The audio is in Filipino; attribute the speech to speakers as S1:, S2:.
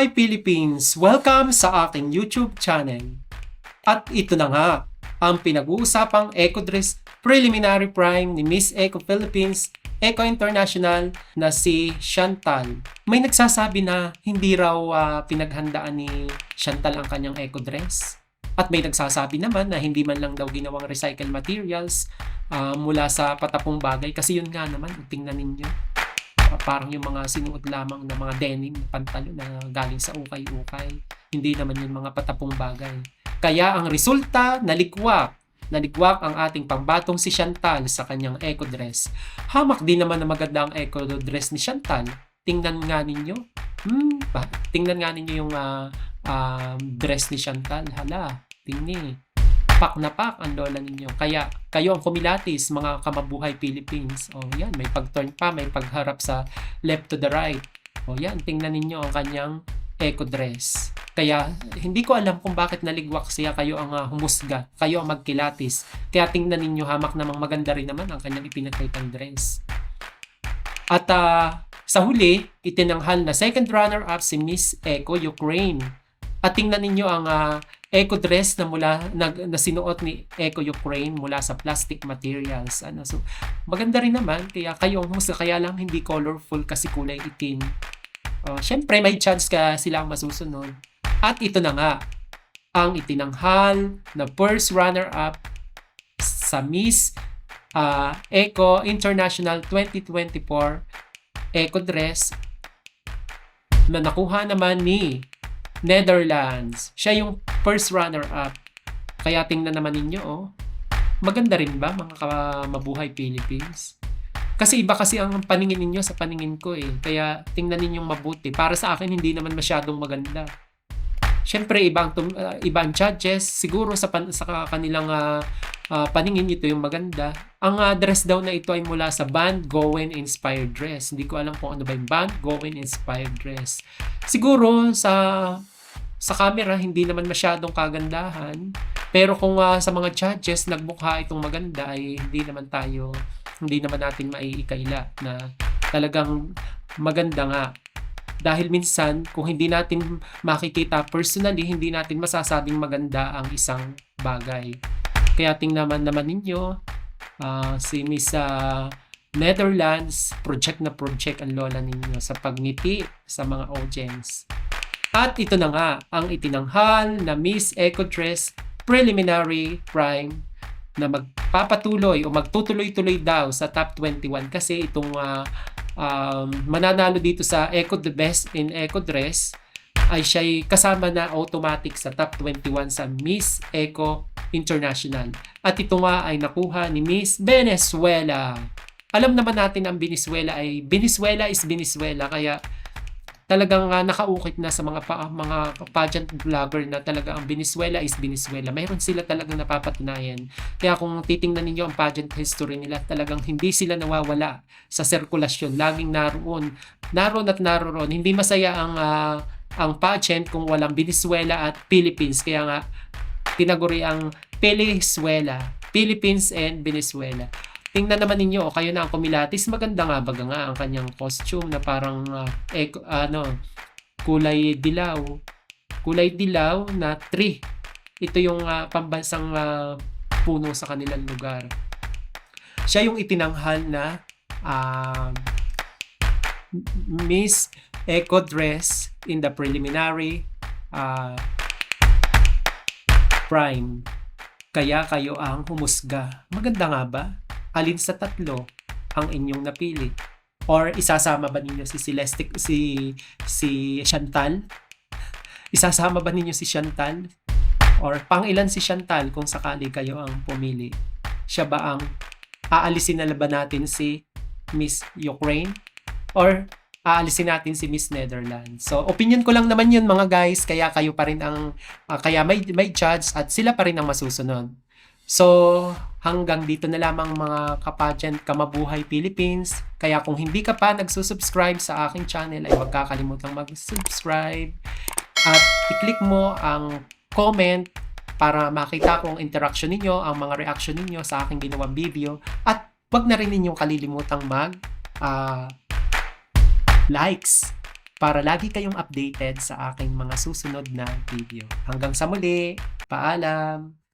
S1: Hi Philippines! Welcome sa aking YouTube channel. At ito na nga, ang pinag-uusapang Eco Dress Preliminary Prime ni Miss Eco Philippines, Eco International na si Chantal. May nagsasabi na hindi raw pinaghandaan ni Chantal ang kanyang Eco Dress. At may nagsasabi naman na hindi man lang daw ginawang recycled materials mula sa patapong bagay. Kasi yun nga naman, tingnan ninyo. Parang yung mga sinuot lamang na mga denim pantalon na galing sa ukay-ukay. Hindi naman yun mga patapong bagay. Kaya ang resulta, nalikwak ang ating pambatong si Chantal sa kanyang eco dress. Hamak din naman na maganda ang eco dress ni Chantal. Tingnan nga ninyo. Tingnan nga ninyo yung dress ni Chantal. Hala, tingni. Pak na pak ang lola ninyo. Kaya kayo ang kumilatis, mga kamabuhay Philippines. O yan, may pag-turn pa, may pagharap sa left to the right. O yan, tingnan ninyo ang kanyang eco dress. Kaya hindi ko alam kung bakit naligwak siya, kayo ang humusga, kayo ang magkilatis. Kaya tingnan ninyo, hamak namang maganda rin naman ang kanyang ipinakitang dress. At sa huli, itinanghal na second runner-up si Miss Eco Ukraine. At tingnan ninyo ang eco dress na na sinuot ni Eco Ukraine mula sa plastic materials. So maganda rin naman, kaya kayo ang humusga, kaya lang hindi colorful kasi kulay itim. Syempre may chance ka silang masusunod. At ito na nga ang itinanghal na first runner-up sa Miss Eco International 2024 Eco Dress na nakuha naman ni Netherlands. Siya yung first runner-up. Kaya tingnan naman ninyo, maganda rin ba mga mabuhay Philippines? Kasi iba kasi ang paningin ninyo sa paningin ko eh. Kaya tingnan ninyong mabuti. Para sa akin, hindi naman masyadong maganda. Siyempre, ibang judges, siguro sa kanilang paningin, ito yung maganda. Ang dress daw na ito ay mula sa Van Gogh inspired dress. Hindi ko alam kung ano ba yung Van Gogh inspired dress. Siguro sa camera, hindi naman masyadong kagandahan. Pero kung sa mga judges, nagmukha itong maganda, ay hindi naman natin maiikaila na talagang maganda nga. Dahil minsan, kung hindi natin makikita personally, hindi natin masasabing maganda ang isang bagay. Kaya tingnan naman ninyo, si Miss Netherlands, project na project ang lola ninyo sa pagngiti sa mga audience. At ito na nga, ang itinanghal na Miss Eco Dress Preliminary Prime na magpapatuloy o magtutuloy-tuloy daw sa top 21 kasi itong mananalo dito sa Eco the Best in Eco Dress ay siya'y kasama na automatic sa top 21 sa Miss Eco International. At ito nga ay nakuha ni Miss Venezuela. Alam naman natin ang Venezuela is Venezuela, kaya talagang nakaukit na sa mga pageant vlogger na talaga ang Venezuela is Venezuela. Mayroon sila talagang napapatunayan. Kaya kung titingnan ninyo ang pageant history nila, talagang hindi sila nawawala sa sirkulasyon. Laging naroon at naroon. Hindi masaya ang pageant kung walang Venezuela at Philippines. Kaya nga, tinaguri ang Venezuela. Philippines and Venezuela. Tingnan naman ninyo, kayo na ang kumilatis. Maganda nga baga nga ang kanyang costume na parang kulay dilaw. Kulay dilaw na tree. Ito yung pambansang puno sa kanilang lugar. Siya yung itinanghal na Miss Eco Dress in the preliminary prime. Kaya kayo ang humusga. Maganda nga ba? Alin sa tatlo ang inyong napili? Or isasama ba ninyo si Chantal? Isasama ba ninyo si Chantal? Or pang-ilan si Chantal kung sakali kayo ang pumili? Siya ba ang aalisin na ba natin si Miss Ukraine? Or aalisin natin si Miss Netherlands? So, opinion ko lang naman yun mga guys, kaya kayo pa rin kaya may judge at sila pa rin ang masusunod. So, hanggang dito na lamang mga kapageant kamabuhay Philippines. Kaya kung hindi ka pa nagsusubscribe sa aking channel, ay huwag kakalimutang mag-subscribe. At i-click mo ang comment para makita ko ang interaction ninyo, ang mga reaction ninyo sa aking ginawang video. At huwag na rin ninyong kalilimutang likes para lagi kayong updated sa aking mga susunod na video. Hanggang sa muli, paalam!